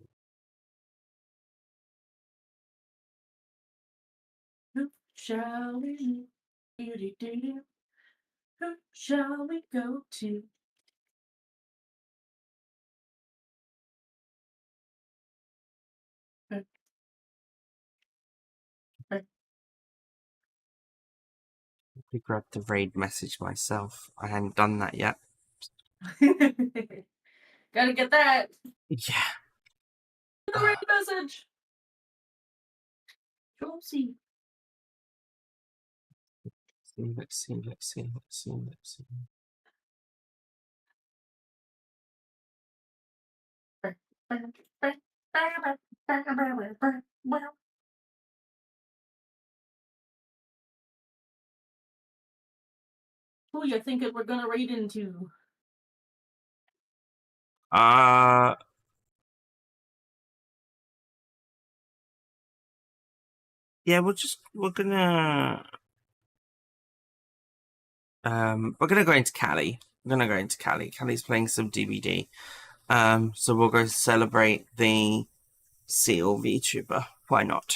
Who shall we? Do-do-do-do. Who shall we go to? I grabbed the raid message myself. I hadn't done that yet. Gotta get that. Yeah. The right message. Josie. Let's see. Who you thinking we're gonna raid into? Yeah, we're gonna go into Cali. We're gonna go into Cali. Cali's playing some DBD. So we'll go celebrate the Seal VTuber. Why not?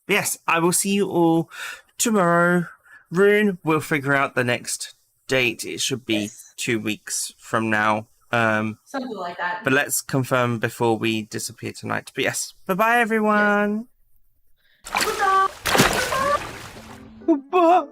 Yes, I will see you all tomorrow. Rune, we'll figure out the next date. It should be 2 weeks from now. Something like that. But let's confirm before we disappear tonight. But yes, bye-bye, everyone. Yes. Goodbye.